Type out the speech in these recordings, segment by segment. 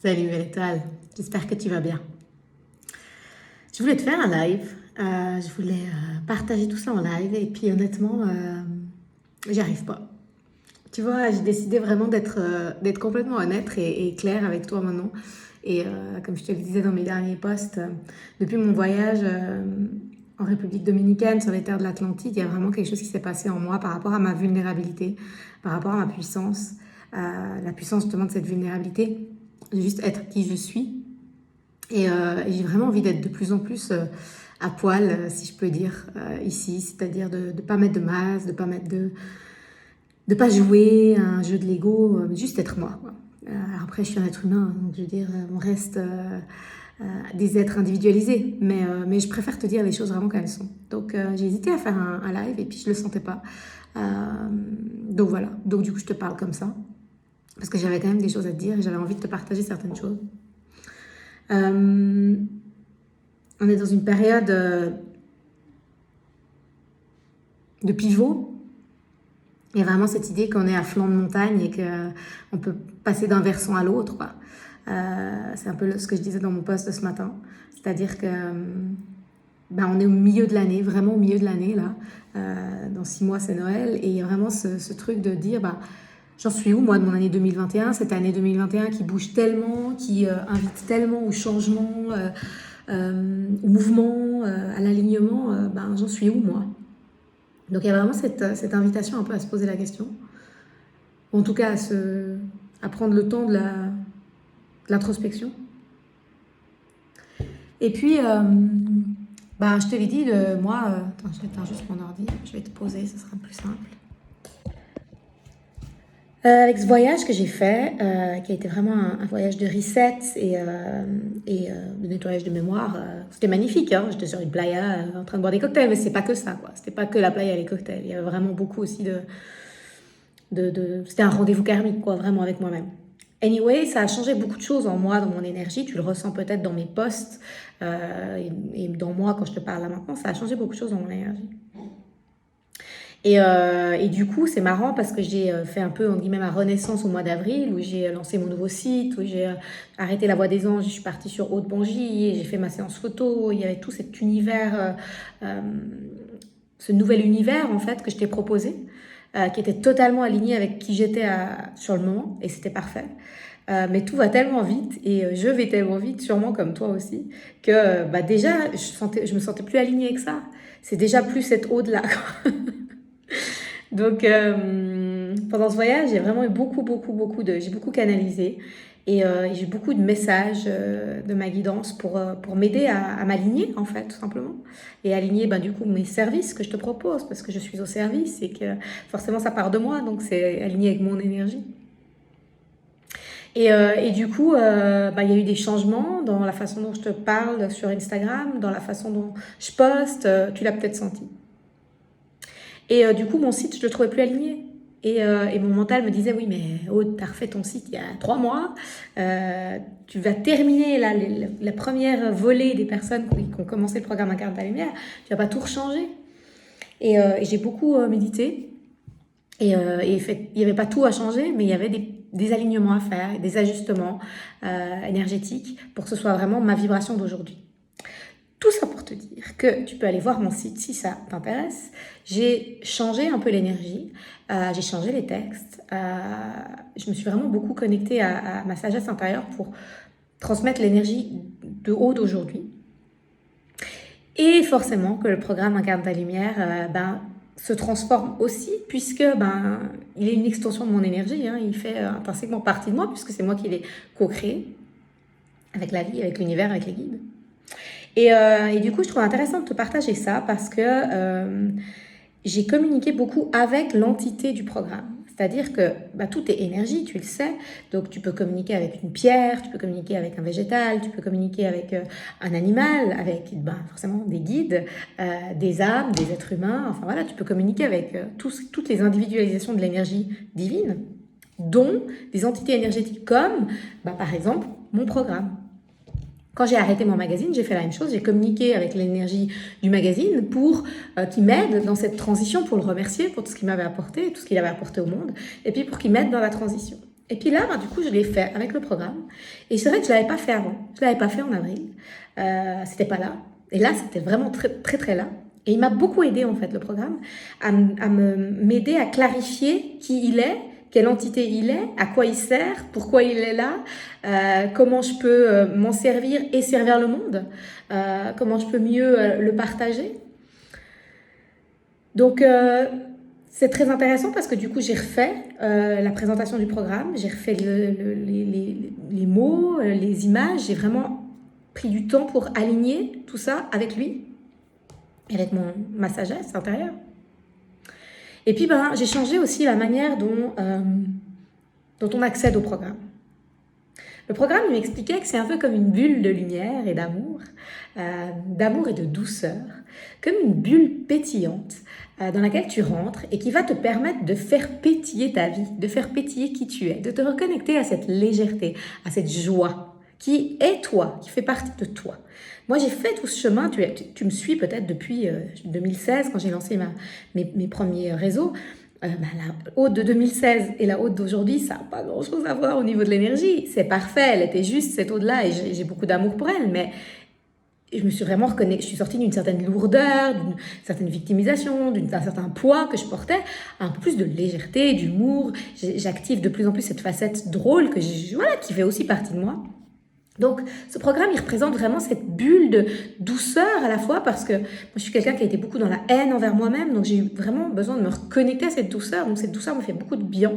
Salut belle étoile, j'espère que tu vas bien. Je voulais te faire un live, je voulais partager tout ça en live et puis honnêtement, j'y arrive pas. Tu vois, j'ai décidé vraiment d'être complètement honnête et claire avec toi maintenant. Et comme je te le disais dans mes derniers posts, depuis mon voyage en République dominicaine sur les terres de l'Atlantique, il y a vraiment quelque chose qui s'est passé en moi par rapport à ma vulnérabilité, par rapport à ma puissance, la puissance justement de cette vulnérabilité, de juste être qui je suis. Et j'ai vraiment envie d'être de plus en plus à poil, si je peux dire, ici, c'est-à-dire de ne pas mettre de masque, de pas jouer à un jeu de Lego, mais juste être moi, quoi. Alors après, je suis un être humain, donc je veux dire, on reste des êtres individualisés, mais je préfère te dire les choses vraiment comme elles sont. Donc j'ai hésité à faire un live et puis je le sentais pas. Euh, donc voilà, donc du coup je te parle comme ça, parce que j'avais quand même des choses à te dire et j'avais envie de te partager certaines choses. On est dans une période de pivot. Il y a vraiment cette idée qu'on est à flanc de montagne et qu'on peut passer d'un versant à l'autre, quoi. C'est un peu ce que je disais dans mon post de ce matin. C'est-à-dire que on est au milieu de l'année, vraiment au milieu de l'année, là. Dans 6 mois, c'est Noël. Et il y a vraiment ce truc de dire, j'en suis où, moi, de mon année 2021, cette année 2021 qui bouge tellement, qui invite tellement au changement, au mouvement, à l'alignement, j'en suis où, moi? Donc il y a vraiment cette invitation un peu à se poser la question, ou en tout cas à prendre le temps de l'introspection. Et puis, je te l'ai dit, moi, attends, je vais éteindre juste mon ordi, je vais te poser, ce sera plus simple. Avec ce voyage que j'ai fait, qui a été vraiment un voyage de reset et de nettoyage de mémoire, c'était magnifique, hein. J'étais sur une playa en train de boire des cocktails, mais c'est pas que ça, quoi. C'était pas que la playa et les cocktails. Il y avait vraiment beaucoup aussi c'était un rendez-vous karmique, quoi, vraiment avec moi-même. Anyway, ça a changé beaucoup de choses en moi, dans mon énergie. Tu le ressens peut-être dans mes posts et dans moi quand je te parle là maintenant. Ça a changé beaucoup de choses dans mon énergie. Et du coup, c'est marrant parce que j'ai fait un peu, en guillemets, ma renaissance au mois d'avril, où j'ai lancé mon nouveau site, où j'ai arrêté la Voix des Anges, je suis partie sur Haute Bangie, j'ai fait ma séance photo, il y avait tout cet univers, ce nouvel univers, en fait, que je t'ai proposé, qui était totalement aligné avec qui j'étais sur le moment, et c'était parfait. Mais tout va tellement vite, et je vais tellement vite, sûrement comme toi aussi, que déjà, je me sentais plus alignée avec ça. C'est déjà plus cette ode-là, quoi. Donc, pendant ce voyage, j'ai vraiment eu j'ai beaucoup canalisé et j'ai eu beaucoup de messages de ma guidance pour m'aider à m'aligner, en fait, tout simplement. Et aligner, du coup, mes services que je te propose, parce que je suis au service et que forcément, ça part de moi, donc c'est aligné avec mon énergie. Et du coup, il y a eu des changements dans la façon dont je te parle sur Instagram, dans la façon dont je poste, tu l'as peut-être senti. Et du coup, mon site, je le trouvais plus aligné. Et mon mental me disait, oui, mais Aude, t'as refait ton site il y a 3 mois. Tu vas terminer la première volée des personnes qui ont commencé le programme Incarne ta lumière. Tu vas pas tout rechanger. Et j'ai beaucoup médité. Et il n'y avait pas tout à changer, mais il y avait des alignements à faire, des ajustements énergétiques pour que ce soit vraiment ma vibration d'aujourd'hui. Tout ça pour te dire que tu peux aller voir mon site si ça t'intéresse. J'ai changé un peu l'énergie, j'ai changé les textes, je me suis vraiment beaucoup connectée à ma sagesse intérieure pour transmettre l'énergie de haut d'aujourd'hui. Et forcément que le programme Incarne ta lumière se transforme aussi, puisque il est une extension de mon énergie, hein. Il fait intrinsèquement partie de moi, puisque c'est moi qui l'ai co-créé avec la vie, avec l'univers, avec les guides. Et du coup, je trouve intéressant de te partager ça parce que j'ai communiqué beaucoup avec l'entité du programme. C'est-à-dire que tout est énergie, tu le sais. Donc, tu peux communiquer avec une pierre, tu peux communiquer avec un végétal, tu peux communiquer avec un animal, avec forcément des guides, des âmes, des êtres humains. Enfin voilà, tu peux communiquer avec toutes les individualisations de l'énergie divine, dont des entités énergétiques comme, par exemple, mon programme. Quand j'ai arrêté mon magazine, j'ai fait la même chose. J'ai communiqué avec l'énergie du magazine pour qu'il m'aide dans cette transition, pour le remercier pour tout ce qu'il m'avait apporté, tout ce qu'il avait apporté au monde, et puis pour qu'il m'aide dans la transition. Et puis là, du coup, je l'ai fait avec le programme. Et c'est vrai que je ne l'avais pas fait avant. Je ne l'avais pas fait en avril. C'était pas là. Et là, c'était vraiment très, très, très là. Et il m'a beaucoup aidé, en fait, le programme, m'aider à clarifier qui il est, quelle entité il est, à quoi il sert, pourquoi il est là, comment je peux m'en servir et servir le monde, comment je peux mieux le partager. Donc, c'est très intéressant parce que du coup, j'ai refait la présentation du programme, j'ai refait les mots, les images, j'ai vraiment pris du temps pour aligner tout ça avec lui, avec ma sagesse intérieure. Et puis, j'ai changé aussi la manière dont on accède au programme. Le programme, il m'expliquait que c'est un peu comme une bulle de lumière et d'amour et de douceur, comme une bulle pétillante dans laquelle tu rentres et qui va te permettre de faire pétiller ta vie, de faire pétiller qui tu es, de te reconnecter à cette légèreté, à cette joie qui est toi, qui fait partie de toi. Moi, j'ai fait tout ce chemin, tu me suis peut-être depuis 2016 quand j'ai lancé mes premiers réseaux. La haute de 2016 et la haute d'aujourd'hui, ça n'a pas grand-chose à voir au niveau de l'énergie. C'est parfait, elle était juste cette haute-là et j'ai beaucoup d'amour pour elle, mais je me suis vraiment reconnectée, je suis sortie d'une certaine lourdeur, d'une certaine victimisation, d'un certain poids que je portais, un peu plus de légèreté, d'humour. J'active de plus en plus cette facette drôle qui fait aussi partie de moi. Donc, ce programme, il représente vraiment cette bulle de douceur à la fois parce que moi, je suis quelqu'un qui a été beaucoup dans la haine envers moi-même, donc j'ai eu vraiment besoin de me reconnecter à cette douceur. Donc, cette douceur me fait beaucoup de bien.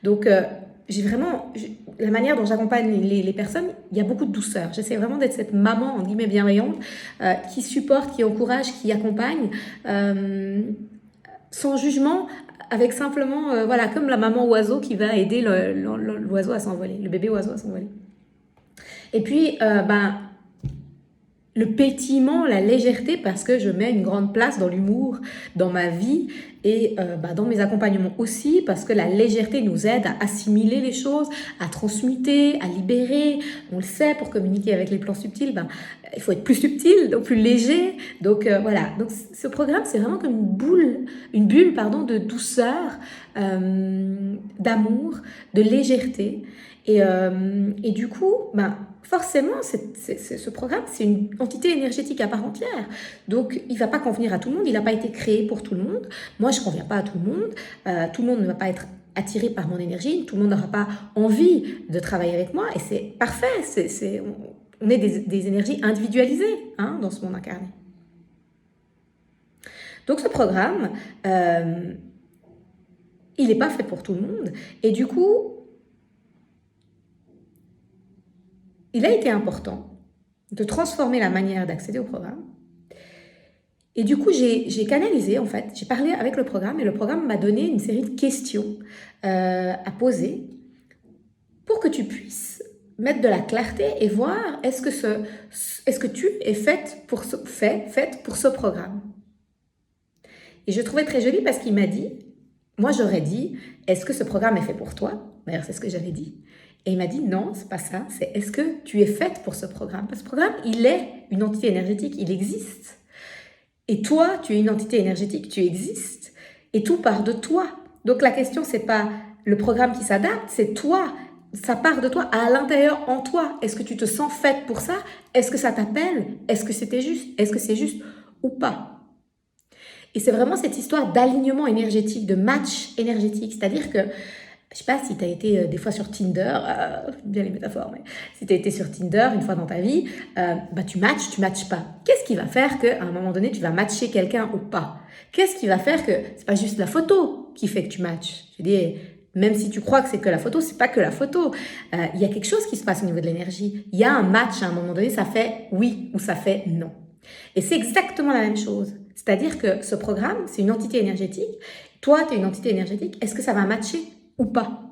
Donc, la manière dont j'accompagne les personnes, il y a beaucoup de douceur. J'essaie vraiment d'être cette maman, en guillemets, bienveillante, qui supporte, qui encourage, qui accompagne, sans jugement, avec simplement, comme la maman oiseau qui va aider l'oiseau à s'envoler, le bébé oiseau à s'envoler. Et puis, le pétillement, la légèreté, parce que je mets une grande place dans l'humour, dans ma vie et dans mes accompagnements aussi, parce que la légèreté nous aide à assimiler les choses, à transmuter, à libérer. On le sait, pour communiquer avec les plans subtils, il faut être plus subtil, donc plus léger. Donc voilà, donc ce programme, c'est vraiment comme une bulle de douceur, d'amour, de légèreté. Et du coup, forcément, ce programme, c'est une entité énergétique à part entière. Donc, il ne va pas convenir à tout le monde. Il n'a pas été créé pour tout le monde. Moi, je ne conviens pas à tout le monde. Tout le monde ne va pas être attiré par mon énergie. Tout le monde n'aura pas envie de travailler avec moi. Et c'est parfait. On est des énergies individualisées dans ce monde incarné. Donc, ce programme, il n'est pas fait pour tout le monde. Et du coup, il a été important de transformer la manière d'accéder au programme. Et du coup, j'ai canalisé, en fait, j'ai parlé avec le programme et le programme m'a donné une série de questions à poser pour que tu puisses mettre de la clarté et voir est-ce que tu es faite pour ce programme. Et je trouvais très joli parce qu'il m'a dit, moi j'aurais dit, est-ce que ce programme est fait pour toi? D'ailleurs, c'est ce que j'avais dit. Et il m'a dit non, c'est pas ça, c'est est-ce que tu es faite pour ce programme? Parce que ce programme, il est une entité énergétique, il existe. Et toi, tu es une entité énergétique, tu existes. Et tout part de toi. Donc la question, c'est pas le programme qui s'adapte, c'est toi. Ça part de toi, à l'intérieur, en toi. Est-ce que tu te sens faite pour ça? Est-ce que ça t'appelle? Est-ce que c'était juste? Est-ce que c'est juste ou pas? Et c'est vraiment cette histoire d'alignement énergétique, de match énergétique. C'est-à-dire que je sais pas si tu as été des fois sur Tinder, bien les métaphores, mais si tu as été sur Tinder une fois dans ta vie, tu matches pas. Qu'est-ce qui va faire qu'à un moment donné, tu vas matcher quelqu'un ou pas? Qu'est-ce qui va faire que c'est pas juste la photo qui fait que tu matches? Je veux dire, même si tu crois que c'est que la photo, c'est pas que la photo. Il y a quelque chose qui se passe au niveau de l'énergie. Il y a un match à un moment donné, ça fait oui ou ça fait non. Et c'est exactement la même chose. C'est-à-dire que ce programme, c'est une entité énergétique. Toi, tu es une entité énergétique. Est-ce que ça va matcher ou pas?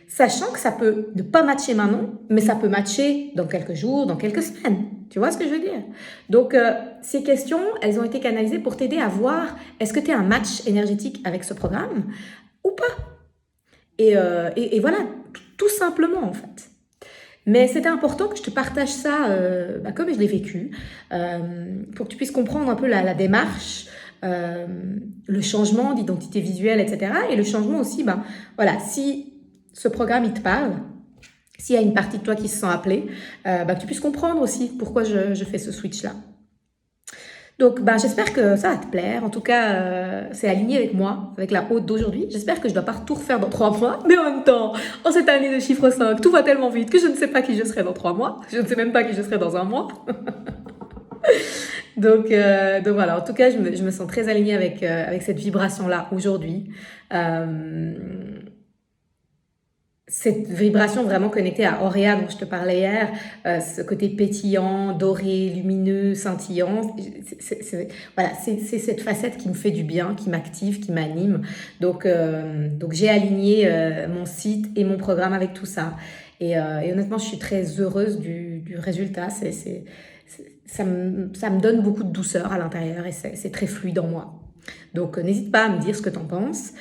Sachant que ça peut ne pas matcher maintenant, mais ça peut matcher dans quelques jours, dans quelques semaines. Tu vois ce que je veux dire? Donc, ces questions, elles ont été canalisées pour t'aider à voir est-ce que tu es un match énergétique avec ce programme ou pas? Et voilà, tout simplement en fait. Mais c'était important que je te partage ça comme je l'ai vécu, pour que tu puisses comprendre un peu la démarche, le changement d'identité visuelle, etc. Et le changement aussi, si ce programme, il te parle, s'il y a une partie de toi qui se sent appelée, que tu puisses comprendre aussi pourquoi je fais ce switch-là. Donc, j'espère que ça va te plaire. En tout cas, c'est aligné avec moi, avec la haute d'aujourd'hui. J'espère que je ne dois pas tout refaire dans 3 mois. Mais en même temps, en cette année de chiffre 5, tout va tellement vite que je ne sais pas qui je serai dans 3 mois. Je ne sais même pas qui je serai dans 1 mois. Donc voilà, en tout cas, je me sens très alignée avec cette vibration-là aujourd'hui. Cette vibration vraiment connectée à Auréa dont je te parlais hier, ce côté pétillant, doré, lumineux, scintillant, voilà, c'est cette facette qui me fait du bien, qui m'active, qui m'anime. Donc j'ai aligné mon site et mon programme avec tout ça. Et honnêtement, je suis très heureuse du résultat. Ça me donne beaucoup de douceur à l'intérieur et c'est très fluide en moi. Donc n'hésite pas à me dire ce que tu en penses.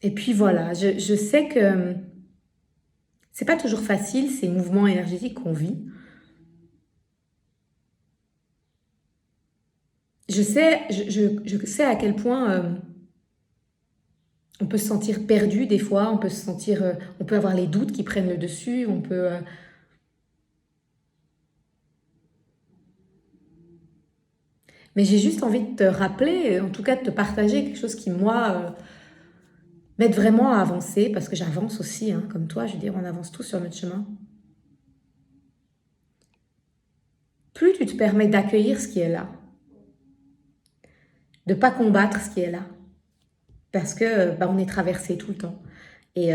Et puis voilà, je sais que c'est pas toujours facile ces mouvements énergétiques qu'on vit. Je sais à quel point on peut se sentir perdu des fois, on peut avoir les doutes qui prennent le dessus, mais j'ai juste envie de te rappeler, en tout cas de te partager quelque chose qui moi m'aide vraiment à avancer, parce que j'avance aussi, hein, comme toi, je veux dire, on avance tous sur notre chemin. Plus tu te permets d'accueillir ce qui est là, de pas combattre ce qui est là, parce que on est traversé tout le temps. Et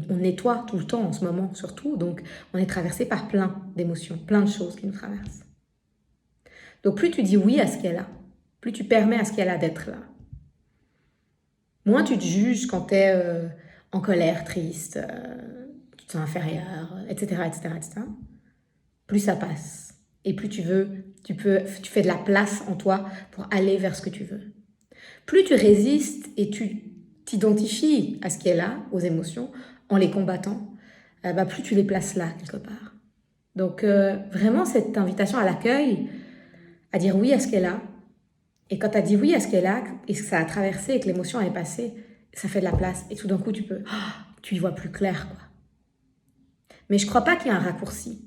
on nettoie tout le temps en ce moment, surtout. Donc, on est traversé par plein d'émotions, plein de choses qui nous traversent. Donc, plus tu dis oui à ce qui est là, plus tu permets à ce qui est là d'être là. Moins tu te juges quand tu es en colère, triste, tu te sens inférieur, etc., etc., etc. Plus ça passe. Et plus tu fais de la place en toi pour aller vers ce que tu veux. Plus tu résistes et tu t'identifies à ce qui est là, aux émotions, en les combattant, plus tu les places là, quelque part. Donc, vraiment, cette invitation à l'accueil, à dire oui à ce qui est là. Et quand tu as dit oui à ce qui est là, et que ça a traversé, et que l'émotion est passée, ça fait de la place. Et tout d'un coup, tu y vois plus clair, quoi. Mais je crois pas qu'il y ait un raccourci.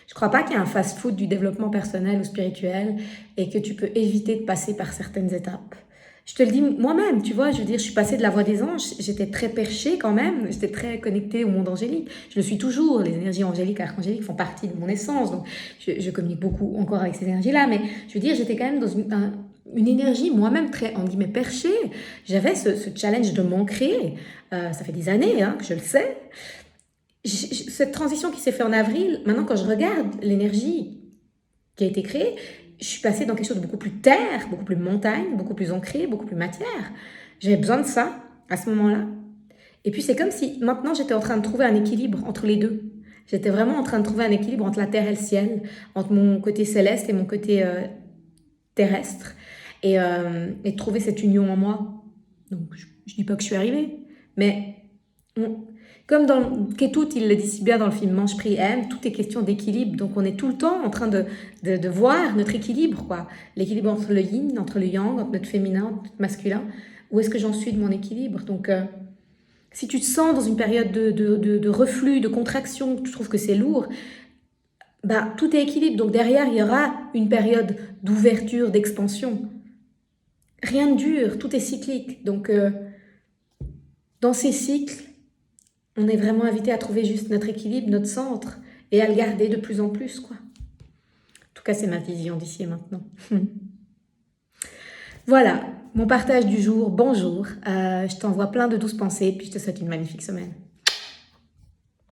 Je crois pas qu'il y ait un fast-food du développement personnel ou spirituel et que tu peux éviter de passer par certaines étapes. Je te le dis moi-même, tu vois, je veux dire, je suis passée de la voie des anges, j'étais très perchée quand même, j'étais très connectée au monde angélique. Je le suis toujours, les énergies angéliques, archangéliques font partie de mon essence, donc je communique beaucoup encore avec ces énergies-là, mais je veux dire, j'étais quand même dans une énergie moi-même très, en guillemets, perchée. J'avais ce challenge de m'ancrer, ça fait des années que je le sais. Cette transition qui s'est faite en avril, maintenant quand je regarde l'énergie qui a été créée, je suis passée dans quelque chose de beaucoup plus terre, beaucoup plus montagne, beaucoup plus ancré, beaucoup plus matière. J'avais besoin de ça à ce moment-là. Et puis c'est comme si maintenant j'étais en train de trouver un équilibre entre les deux. J'étais vraiment en train de trouver un équilibre entre la terre et le ciel, entre mon côté céleste et mon côté terrestre, et de trouver cette union en moi. Donc je dis pas que je suis arrivée, mais comme dans Ketut, il le dit si bien dans le film Mange, Prie, Aime, tout est question d'équilibre. Donc on est tout le temps en train de voir notre équilibre, quoi. L'équilibre entre le yin, entre le yang, entre notre féminin, entre notre masculin. Où est-ce que j'en suis de mon équilibre? Donc si tu te sens dans une période de reflux, de contraction, tu trouves que c'est lourd, tout est équilibre. Donc derrière, il y aura une période d'ouverture, d'expansion. Rien ne dure, tout est cyclique. Donc dans ces cycles, on est vraiment invité à trouver juste notre équilibre, notre centre, et à le garder de plus en plus, quoi. En tout cas, c'est ma vision d'ici et maintenant. Voilà, mon partage du jour. Bonjour. Je t'envoie plein de douces pensées, puis je te souhaite une magnifique semaine.